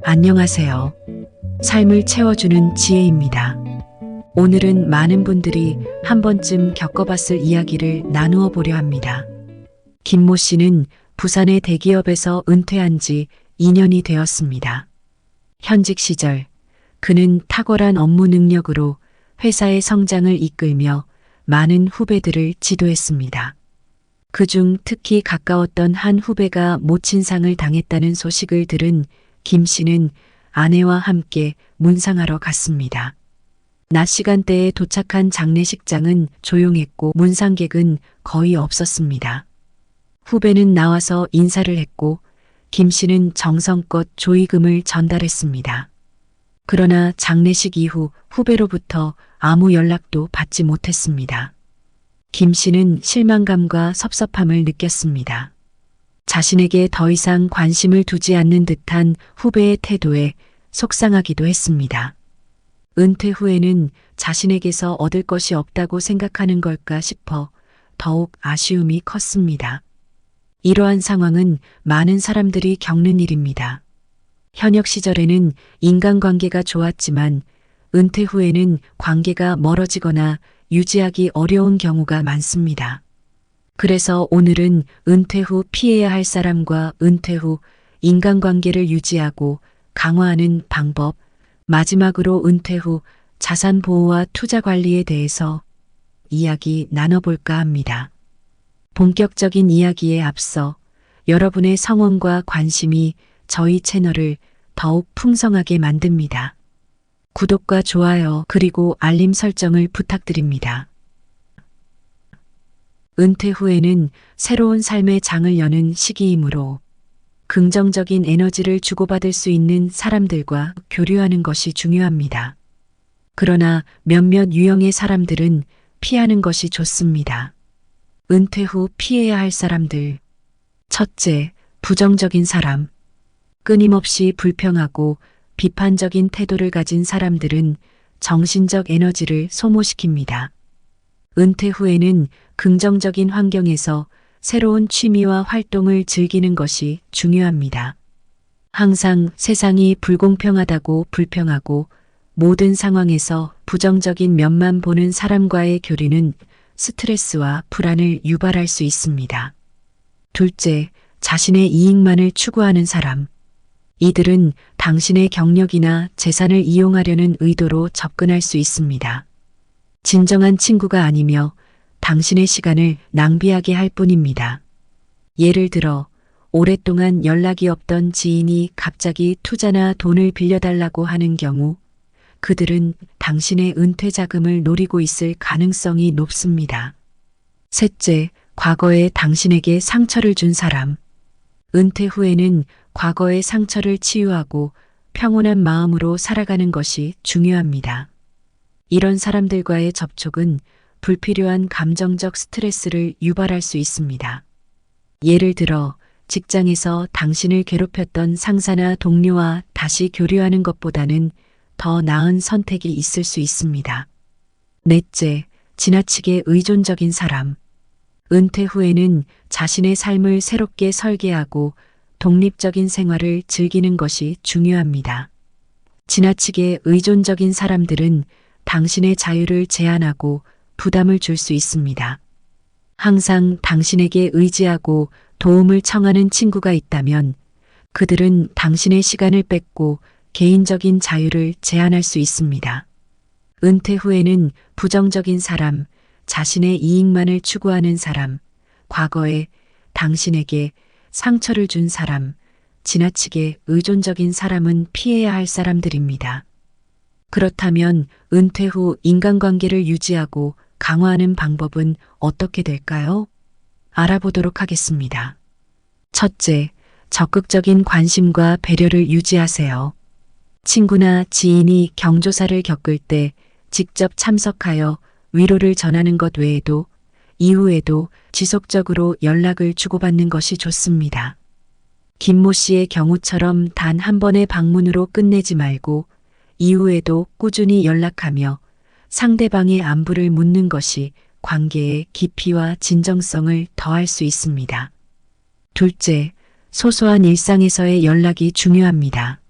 안녕하세요. 삶을 채워주는 지혜입니다. 오늘은 많은 분들이 한 번쯤 겪어봤을 이야기를 나누어 보려 합니다. 김모 씨는 부산의 대기업에서 은퇴한 지 2년이 되었습니다. 현직 시절 그는 탁월한 업무 능력으로 회사의 성장을 이끌며 많은 후배들을 지도했습니다. 그중 특히 가까웠던 한 후배가 모친상을 당했다는 소식을 들은 김 씨는 아내와 함께 문상하러 갔습니다. 낮 시간대에 도착한 장례식장은 조용했고 문상객은 거의 없었습니다. 후배는 나와서 인사를 했고 김 씨는 정성껏 조의금을 전달했습니다. 그러나 장례식 이후 후배로부터 아무 연락도 받지 못했습니다. 김 씨는 실망감과 섭섭함을 느꼈습니다. 자신에게 더 이상 관심을 두지 않는 듯한 후배의 태도에 속상하기도 했습니다. 은퇴 후에는 자신에게서 얻을 것이 없다고 생각하는 걸까 싶어 더욱 아쉬움이 컸습니다. 이러한 상황은 많은 사람들이 겪는 일입니다. 현역 시절에는 인간관계가 좋았지만 은퇴 후에는 관계가 멀어지거나 유지하기 어려운 경우가 많습니다. 그래서 오늘은 은퇴 후 피해야 할 사람과 은퇴 후 인간관계를 유지하고 강화하는 방법, 마지막으로 은퇴 후 자산 보호와 투자 관리에 대해서 이야기 나눠볼까 합니다. 본격적인 이야기에 앞서 여러분의 성원과 관심이 저희 채널을 더욱 풍성하게 만듭니다. 구독과 좋아요 그리고 알림 설정을 부탁드립니다. 은퇴 후에는 새로운 삶의 장을 여는 시기이므로 긍정적인 에너지를 주고받을 수 있는 사람들과 교류하는 것이 중요합니다. 그러나 몇몇 유형의 사람들은 피하는 것이 좋습니다. 은퇴 후 피해야 할 사람들. 첫째, 부정적인 사람. 끊임없이 불평하고 비판적인 태도를 가진 사람들은 정신적 에너지를 소모시킵니다. 은퇴 후에는 긍정적인 환경에서 새로운 취미와 활동을 즐기는 것이 중요합니다. 항상 세상이 불공평하다고 불평하고 모든 상황에서 부정적인 면만 보는 사람과의 교류는 스트레스와 불안을 유발할 수 있습니다. 둘째, 자신의 이익만을 추구하는 사람. 이들은 당신의 경력이나 재산을 이용하려는 의도로 접근할 수 있습니다. 진정한 친구가 아니며 당신의 시간을 낭비하게 할 뿐입니다. 예를 들어 오랫동안 연락이 없던 지인이 갑자기 투자나 돈을 빌려달라고 하는 경우 그들은 당신의 은퇴 자금을 노리고 있을 가능성이 높습니다. 셋째, 과거에 당신에게 상처를 준 사람. 은퇴 후에는 과거의 상처를 치유하고 평온한 마음으로 살아가는 것이 중요합니다. 이런 사람들과의 접촉은 불필요한 감정적 스트레스를 유발할 수 있습니다. 예를 들어 직장에서 당신을 괴롭혔던 상사나 동료와 다시 교류하는 것보다는 더 나은 선택이 있을 수 있습니다. 넷째, 지나치게 의존적인 사람. 은퇴 후에는 자신의 삶을 새롭게 설계하고 독립적인 생활을 즐기는 것이 중요합니다. 지나치게 의존적인 사람들은 당신의 자유를 제한하고 부담을 줄 수 있습니다. 항상 당신에게 의지하고 도움을 청하는 친구가 있다면 그들은 당신의 시간을 뺏고 개인적인 자유를 제한할 수 있습니다. 은퇴 후에는 부정적인 사람, 자신의 이익만을 추구하는 사람, 과거에 당신에게 상처를 준 사람, 지나치게 의존적인 사람은 피해야 할 사람들입니다. 그렇다면 은퇴 후 인간관계를 유지하고 강화하는 방법은 어떻게 될까요? 알아보도록 하겠습니다. 첫째, 적극적인 관심과 배려를 유지하세요. 친구나 지인이 경조사를 겪을 때 직접 참석하여 위로를 전하는 것 외에도 이후에도 지속적으로 연락을 주고받는 것이 좋습니다. 김모 씨의 경우처럼 단 한 번의 방문으로 끝내지 말고 이후에도 꾸준히 연락하며 상대방의 안부를 묻는 것이 관계의 깊이와 진정성을 더할 수 있습니다. 둘째, 소소한 일상에서의 연락이 중요합니다.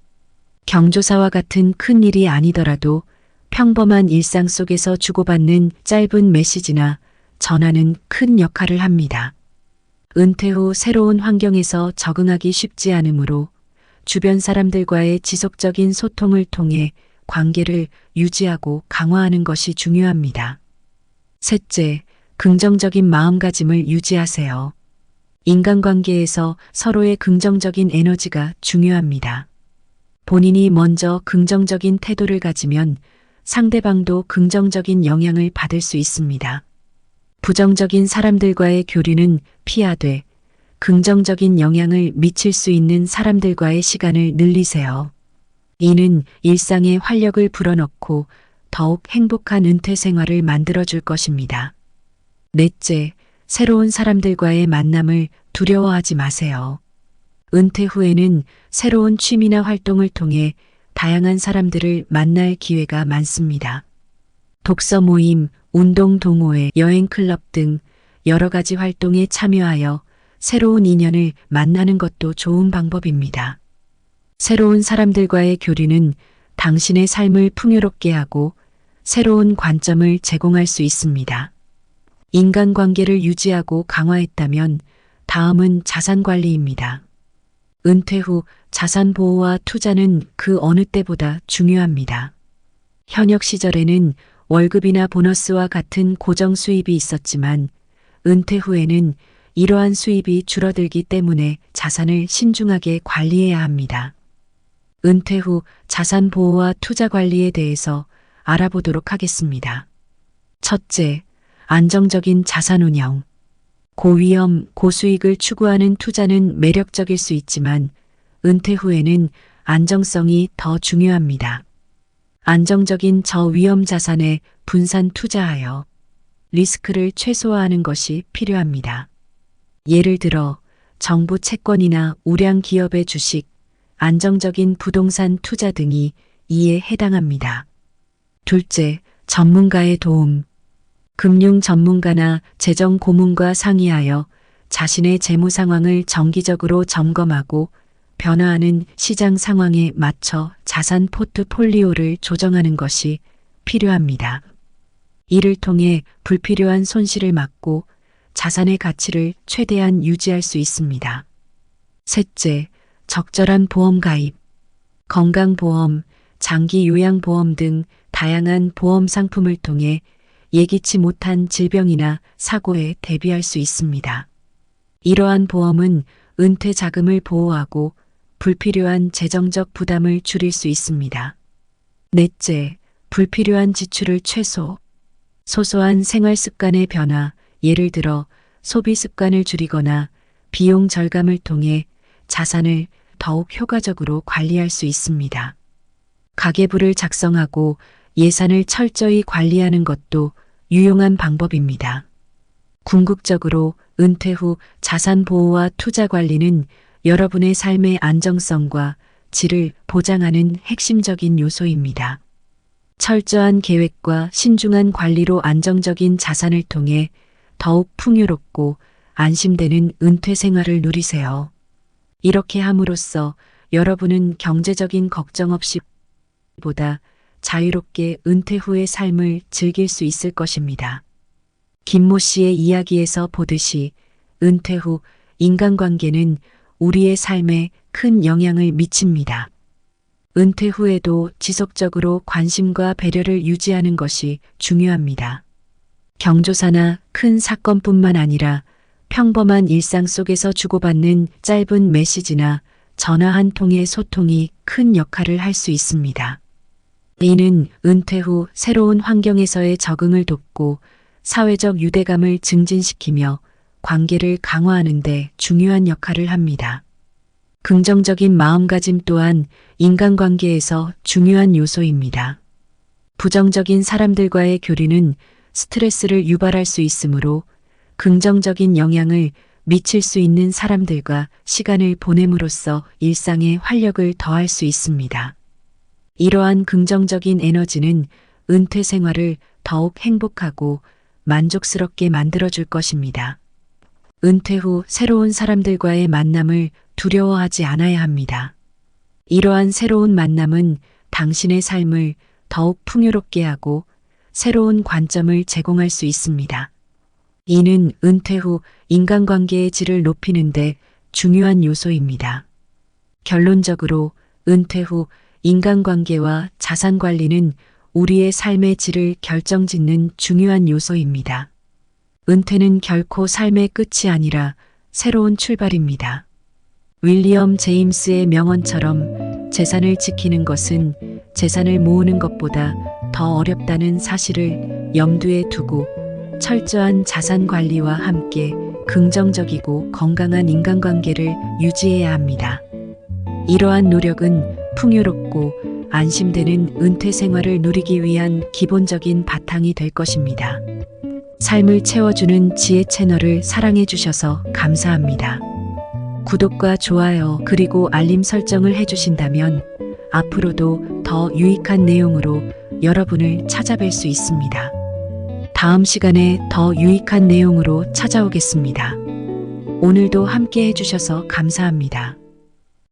경조사와 같은 큰 일이 아니더라도 평범한 일상 속에서 주고받는 짧은 메시지나 전화는 큰 역할을 합니다. 은퇴 후 새로운 환경에서 적응하기 쉽지 않으므로 주변 사람들과의 지속적인 소통을 통해 관계를 유지하고 강화하는 것이 중요합니다. 셋째, 긍정적인 마음가짐을 유지하세요. 인간관계에서 서로의 긍정적인 에너지가 중요합니다. 본인이 먼저 긍정적인 태도를 가지면 상대방도 긍정적인 영향을 받을 수 있습니다. 부정적인 사람들과의 교류는 피하되 긍정적인 영향을 미칠 수 있는 사람들과의 시간을 늘리세요. 이는 일상에 활력을 불어넣고 더욱 행복한 은퇴 생활을 만들어줄 것입니다. 넷째, 새로운 사람들과의 만남을 두려워하지 마세요. 은퇴 후에는 새로운 취미나 활동을 통해 다양한 사람들을 만날 기회가 많습니다. 독서 모임, 운동 동호회, 여행 클럽 등 여러 가지 활동에 참여하여 새로운 인연을 만나는 것도 좋은 방법입니다. 새로운 사람들과의 교류는 당신의 삶을 풍요롭게 하고 새로운 관점을 제공할 수 있습니다. 인간관계를 유지하고 강화했다면 다음은 자산 관리입니다. 은퇴 후 자산 보호와 투자는 그 어느 때보다 중요합니다. 현역 시절에는 월급이나 보너스와 같은 고정 수입이 있었지만 은퇴 후에는 이러한 수입이 줄어들기 때문에 자산을 신중하게 관리해야 합니다. 은퇴 후 자산 보호와 투자 관리에 대해서 알아보도록 하겠습니다. 첫째, 안정적인 자산 운영. 고위험, 고수익을 추구하는 투자는 매력적일 수 있지만 은퇴 후에는 안정성이 더 중요합니다. 안정적인 저위험 자산에 분산 투자하여 리스크를 최소화하는 것이 필요합니다. 예를 들어 정부 채권이나 우량 기업의 주식, 안정적인 부동산 투자 등이 이에 해당합니다. 둘째, 전문가의 도움. 금융 전문가나 재정 고문과 상의하여 자신의 재무 상황을 정기적으로 점검하고 변화하는 시장 상황에 맞춰 자산 포트폴리오를 조정하는 것이 필요합니다. 이를 통해 불필요한 손실을 막고 자산의 가치를 최대한 유지할 수 있습니다. 셋째, 적절한 보험 가입. 건강보험, 장기 요양보험 등 다양한 보험 상품을 통해 예기치 못한 질병이나 사고에 대비할 수 있습니다. 이러한 보험은 은퇴 자금을 보호하고 불필요한 재정적 부담을 줄일 수 있습니다. 넷째, 불필요한 지출을 최소. 소소한 생활 습관의 변화, 예를 들어 소비 습관을 줄이거나 비용 절감을 통해 자산을 더욱 효과적으로 관리할 수 있습니다. 가계부를 작성하고 예산을 철저히 관리하는 것도 유용한 방법입니다. 궁극적으로 은퇴 후 자산 보호와 투자 관리는 여러분의 삶의 안정성과 질을 보장하는 핵심적인 요소입니다. 철저한 계획과 신중한 관리로 안정적인 자산을 통해 더욱 풍요롭고 안심되는 은퇴 생활을 누리세요. 이렇게 함으로써 여러분은 경제적인 걱정 없이 보다 자유롭게 은퇴 후의 삶을 즐길 수 있을 것입니다. 김모 씨의 이야기에서 보듯이 은퇴 후 인간관계는 우리의 삶에 큰 영향을 미칩니다. 은퇴 후에도 지속적으로 관심과 배려를 유지하는 것이 중요합니다. 경조사나 큰 사건뿐만 아니라 평범한 일상 속에서 주고받는 짧은 메시지나 전화 한 통의 소통이 큰 역할을 할 수 있습니다. 이는 은퇴 후 새로운 환경에서의 적응을 돕고 사회적 유대감을 증진시키며 관계를 강화하는 데 중요한 역할을 합니다. 긍정적인 마음가짐 또한 인간관계에서 중요한 요소입니다. 부정적인 사람들과의 교류는 스트레스를 유발할 수 있으므로 긍정적인 영향을 미칠 수 있는 사람들과 시간을 보냄으로써 일상에 활력을 더할 수 있습니다. 이러한 긍정적인 에너지는 은퇴 생활을 더욱 행복하고 만족스럽게 만들어줄 것입니다. 은퇴 후 새로운 사람들과의 만남을 두려워하지 않아야 합니다. 이러한 새로운 만남은 당신의 삶을 더욱 풍요롭게 하고 새로운 관점을 제공할 수 있습니다. 이는 은퇴 후 인간관계의 질을 높이는데 중요한 요소입니다. 결론적으로 은퇴 후 인간관계와 자산 관리는 우리의 삶의 질을 결정짓는 중요한 요소입니다. 은퇴는 결코 삶의 끝이 아니라 새로운 출발입니다. 윌리엄 제임스의 명언처럼 재산을 지키는 것은 재산을 모으는 것보다 더 어렵다는 사실을 염두에 두고 철저한 자산 관리와 함께 긍정적이고 건강한 인간관계를 유지해야 합니다. 이러한 노력은 풍요롭고 안심되는 은퇴 생활을 누리기 위한 기본적인 바탕이 될 것입니다. 삶을 채워주는 지혜 채널을 사랑해 주셔서 감사합니다. 구독과 좋아요 그리고 알림 설정을 해주신다면 앞으로도 더 유익한 내용으로 여러분을 찾아뵐 수 있습니다. 다음 시간에 더 유익한 내용으로 찾아오겠습니다. 오늘도 함께 해주셔서 감사합니다.